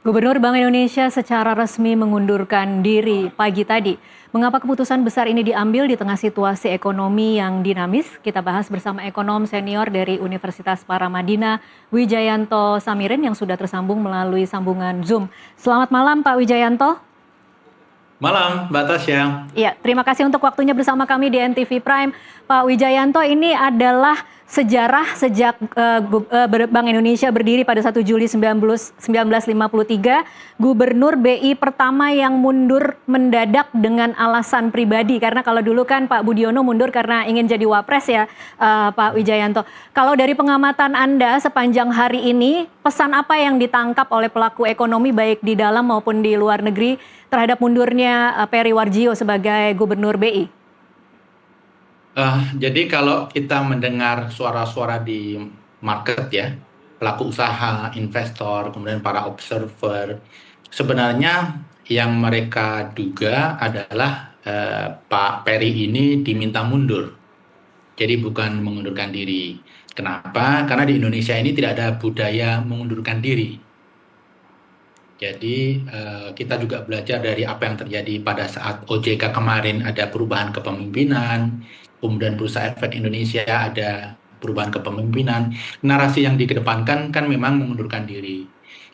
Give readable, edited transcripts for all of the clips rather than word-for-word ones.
Gubernur Bank Indonesia secara resmi mengundurkan diri pagi tadi. Mengapa keputusan besar ini diambil di tengah situasi ekonomi yang dinamis? Kita bahas bersama ekonom senior dari Universitas Paramadina, Wijayanto Samirin yang sudah tersambung melalui sambungan Zoom. Selamat malam Pak Wijayanto. Malam, Mbak Tasya. Ya, terima kasih untuk waktunya bersama kami di NTV Prime. Pak Wijayanto, ini adalah sejarah sejak Bank Indonesia berdiri pada 1 Juli 1953, Gubernur BI pertama yang mundur mendadak dengan alasan pribadi. Karena kalau dulu kan Pak Budiono mundur karena ingin jadi wapres ya, Pak Wijayanto. Kalau dari pengamatan Anda sepanjang hari ini, pesan apa yang ditangkap oleh pelaku ekonomi baik di dalam maupun di luar negeri terhadap mundurnya Peri Warjio sebagai Gubernur BI? Jadi kalau kita mendengar suara-suara di market ya, pelaku usaha, investor, kemudian para observer, sebenarnya yang mereka duga adalah Pak Peri ini diminta mundur. Jadi bukan mengundurkan diri. Kenapa? Karena di Indonesia ini tidak ada budaya mengundurkan diri. Jadi kita juga belajar dari apa yang terjadi pada saat OJK kemarin ada perubahan kepemimpinan, kemudian Bursa Efek Indonesia ada perubahan kepemimpinan. Narasi yang dikedepankan kan memang mengundurkan diri.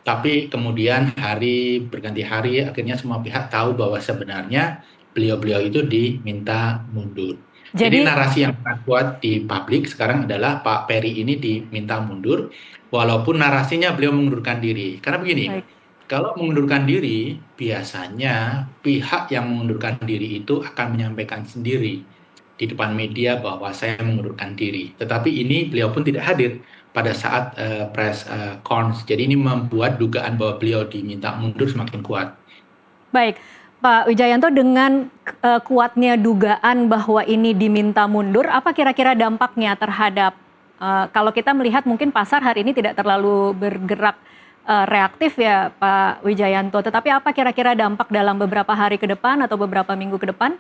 Tapi kemudian hari berganti hari akhirnya semua pihak tahu bahwa sebenarnya beliau-beliau itu diminta mundur. Jadi narasi yang sangat kuat di publik sekarang adalah Pak Peri ini diminta mundur, walaupun narasinya beliau mengundurkan diri. Karena begini, kalau mengundurkan diri, biasanya pihak yang mengundurkan diri itu akan menyampaikan sendiri di depan media bahwa saya mengundurkan diri. Tetapi ini beliau pun tidak hadir pada saat press conference. Jadi ini membuat dugaan bahwa beliau diminta mundur semakin kuat. Baik, Pak Wijayanto, dengan kuatnya dugaan bahwa ini diminta mundur, apa kira-kira dampaknya terhadap, kalau kita melihat mungkin pasar hari ini tidak terlalu bergerak reaktif ya Pak Wijayanto, tetapi apa kira-kira dampak dalam beberapa hari ke depan atau beberapa minggu ke depan?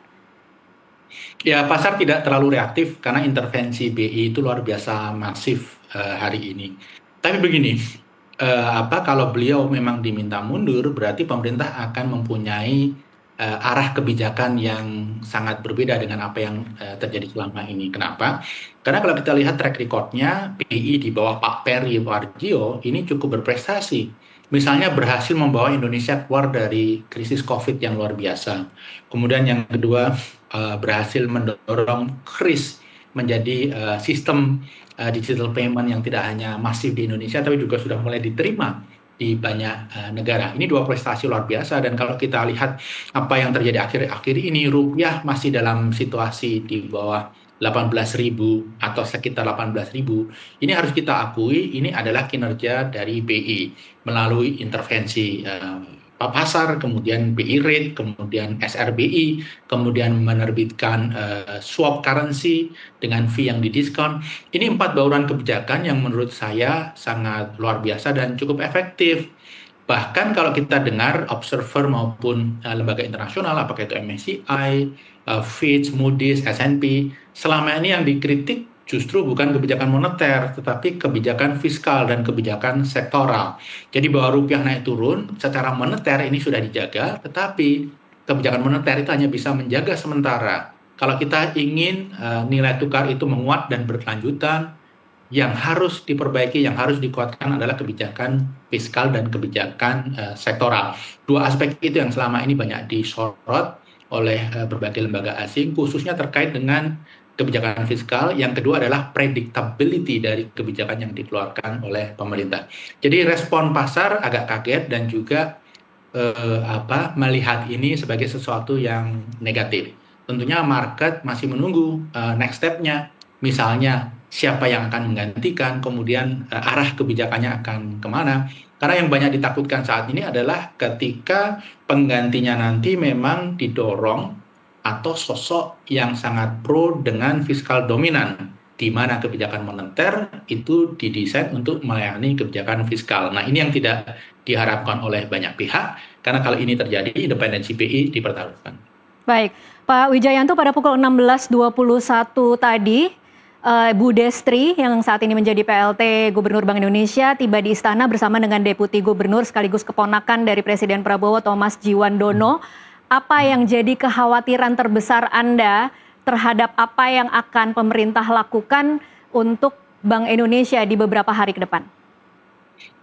Ya, pasar tidak terlalu reaktif karena intervensi BI itu luar biasa masif hari ini. Tapi begini, kalau beliau memang diminta mundur, berarti pemerintah akan mempunyai arah kebijakan yang sangat berbeda dengan apa yang terjadi selama ini. Kenapa? Karena kalau kita lihat track record-nya, BI di bawah Pak Peri Warjio ini cukup berprestasi. Misalnya berhasil membawa Indonesia keluar dari krisis COVID yang luar biasa. Kemudian yang kedua, berhasil mendorong KRIS menjadi sistem digital payment yang tidak hanya masif di Indonesia, tapi juga sudah mulai diterima di banyak negara. Ini dua prestasi luar biasa, dan kalau kita lihat apa yang terjadi akhir-akhir ini, rupiah masih dalam situasi di bawah 18.000 atau sekitar 18.000. Ini harus kita akui, ini adalah kinerja dari BI melalui intervensi pasar, kemudian BI rate, kemudian SRBI, kemudian menerbitkan swap currency dengan fee yang didiskon. Ini 4 bauran kebijakan yang menurut saya sangat luar biasa dan cukup efektif. Bahkan kalau kita dengar observer maupun lembaga internasional, apakah itu MSCI, Fitch, Moody's, S&P, selama ini yang dikritik justru bukan kebijakan moneter, tetapi kebijakan fiskal dan kebijakan sektoral. Jadi bahwa rupiah naik turun, secara moneter ini sudah dijaga, tetapi kebijakan moneter itu hanya bisa menjaga sementara. Kalau kita ingin nilai tukar itu menguat dan berkelanjutan, yang harus diperbaiki, yang harus dikuatkan adalah kebijakan fiskal dan kebijakan sektoral. Dua aspek itu yang selama ini banyak disorot oleh berbagai lembaga asing, khususnya terkait dengan kebijakan fiskal. Yang kedua adalah predictability dari kebijakan yang dikeluarkan oleh pemerintah. Jadi respon pasar agak kaget dan juga melihat ini sebagai sesuatu yang negatif. Tentunya market masih menunggu next step-nya. Misalnya siapa yang akan menggantikan, kemudian arah kebijakannya akan kemana. Karena yang banyak ditakutkan saat ini adalah ketika penggantinya nanti memang didorong atau sosok yang sangat pro dengan fiskal dominan, di mana kebijakan moneter itu didesain untuk melayani kebijakan fiskal. Nah, ini yang tidak diharapkan oleh banyak pihak, karena kalau ini terjadi, independensi BI dipertaruhkan. Baik, Pak Wijayanto, pada pukul 16.21 tadi, Bu Destri yang saat ini menjadi PLT Gubernur Bank Indonesia tiba di istana bersama dengan Deputi Gubernur sekaligus keponakan dari Presiden Prabowo Thomas Jiwandono. Apa yang jadi kekhawatiran terbesar Anda terhadap apa yang akan pemerintah lakukan untuk Bank Indonesia di beberapa hari ke depan?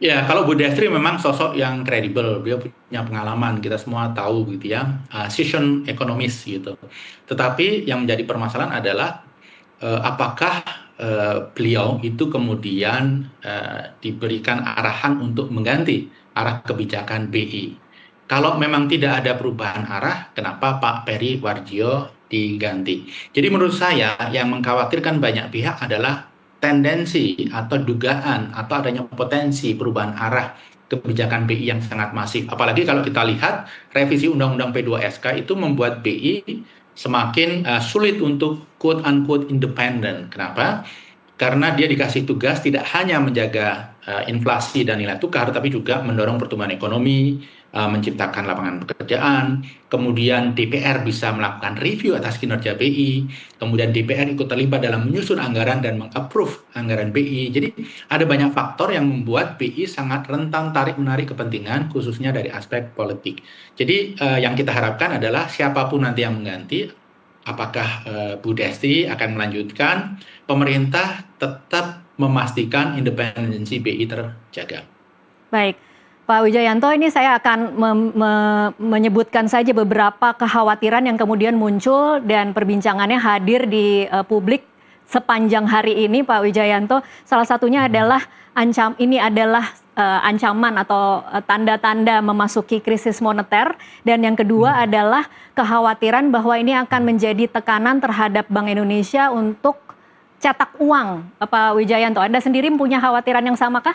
Ya, kalau Bu Destri memang sosok yang kredibel, beliau punya pengalaman, kita semua tahu gitu ya, seasoned ekonomis gitu. Tetapi yang menjadi permasalahan adalah apakah beliau itu kemudian diberikan arahan untuk mengganti arah kebijakan BI. Kalau memang tidak ada perubahan arah, kenapa Pak Peri Warjio diganti? Jadi menurut saya yang mengkhawatirkan banyak pihak adalah tendensi atau dugaan atau adanya potensi perubahan arah kebijakan BI yang sangat masif. Apalagi kalau kita lihat revisi Undang-Undang P2SK itu membuat BI semakin sulit untuk quote unquote independen. Kenapa? Karena dia dikasih tugas tidak hanya menjaga inflasi dan nilai tukar, tapi juga mendorong pertumbuhan ekonomi, menciptakan lapangan pekerjaan, kemudian DPR bisa melakukan review atas kinerja BI, kemudian DPR ikut terlibat dalam menyusun anggaran dan mengapprove anggaran BI. Jadi ada banyak faktor yang membuat BI sangat rentan tarik-menarik kepentingan, khususnya dari aspek politik. Jadi yang kita harapkan adalah siapapun nanti yang mengganti, apakah Bu Desti akan melanjutkan, pemerintah tetap memastikan independensi BI terjaga. Baik, Pak Wijayanto, ini saya akan menyebutkan saja beberapa kekhawatiran yang kemudian muncul dan perbincangannya hadir di publik sepanjang hari ini, Pak Wijayanto. Salah satunya adalah ancaman atau tanda-tanda memasuki krisis moneter, dan yang kedua adalah kekhawatiran bahwa ini akan menjadi tekanan terhadap Bank Indonesia untuk cetak uang. Pak Wijayanto, Anda sendiri punya khawatiran yang samakah?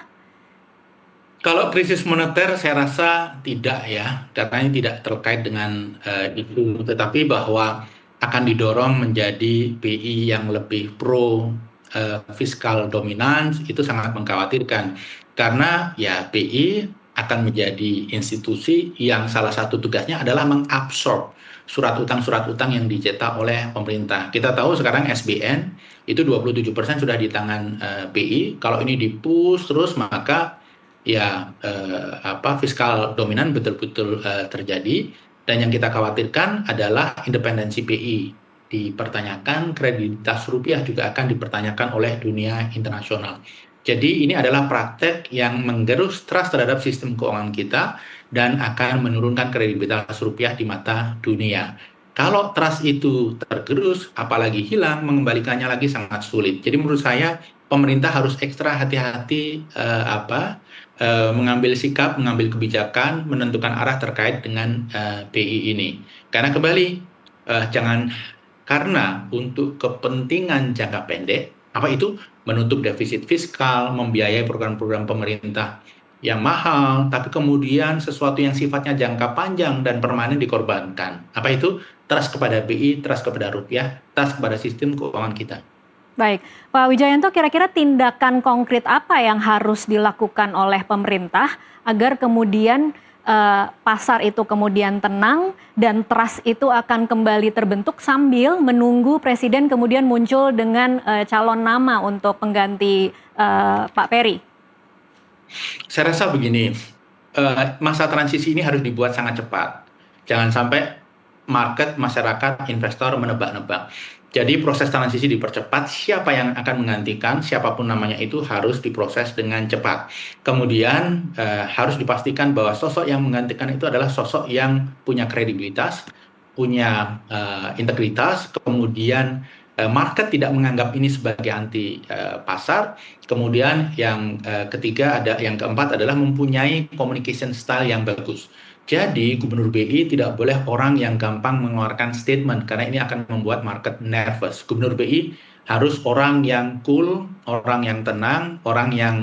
Kalau krisis moneter saya rasa tidak ya, karena ini tidak terkait dengan itu, tetapi bahwa akan didorong menjadi BI yang lebih pro fiskal dominan, itu sangat mengkhawatirkan. Karena ya BI akan menjadi institusi yang salah satu tugasnya adalah mengabsorb surat utang yang dicetak oleh pemerintah. Kita tahu sekarang SBN itu 27% sudah di tangan BI. Kalau ini di-push terus, maka ya fiskal dominan betul-betul terjadi, dan yang kita khawatirkan adalah independensi BI dipertanyakan, kredibilitas rupiah juga akan dipertanyakan oleh dunia internasional. Jadi ini adalah praktek yang menggerus trust terhadap sistem keuangan kita dan akan menurunkan kredibilitas rupiah di mata dunia. Kalau trust itu tergerus, apalagi hilang, mengembalikannya lagi sangat sulit. Jadi menurut saya pemerintah harus ekstra hati-hati mengambil sikap, mengambil kebijakan, menentukan arah terkait dengan BI ini. Karena kembali, karena untuk kepentingan jangka pendek, apa itu? Menutup defisit fiskal, membiayai program-program pemerintah yang mahal, tapi kemudian sesuatu yang sifatnya jangka panjang dan permanen dikorbankan. Apa itu? Trust kepada BI, trust kepada rupiah, trust kepada sistem keuangan kita. Baik, Pak Wijayanto, kira-kira tindakan konkret apa yang harus dilakukan oleh pemerintah agar kemudian pasar itu kemudian tenang dan trust itu akan kembali terbentuk sambil menunggu Presiden kemudian muncul dengan calon nama untuk pengganti Pak Peri? Saya rasa begini, masa transisi ini harus dibuat sangat cepat. Jangan sampai market, masyarakat, investor menebak-nebak. Jadi proses transisi dipercepat, siapa yang akan menggantikan, siapapun namanya itu harus diproses dengan cepat. Kemudian harus dipastikan bahwa sosok yang menggantikan itu adalah sosok yang punya kredibilitas, punya integritas, kemudian market tidak menganggap ini sebagai anti pasar. Kemudian yang yang keempat adalah mempunyai communication style yang bagus. Jadi Gubernur BI tidak boleh orang yang gampang mengeluarkan statement karena ini akan membuat market nervous. Gubernur BI harus orang yang cool, orang yang tenang, orang yang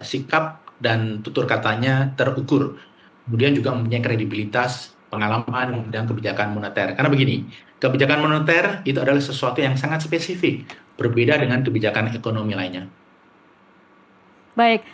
sikap dan tutur katanya terukur. Kemudian juga mempunyai kredibilitas, pengalaman dan kebijakan moneter. Karena begini, kebijakan moneter itu adalah sesuatu yang sangat spesifik, berbeda dengan kebijakan ekonomi lainnya. Baik.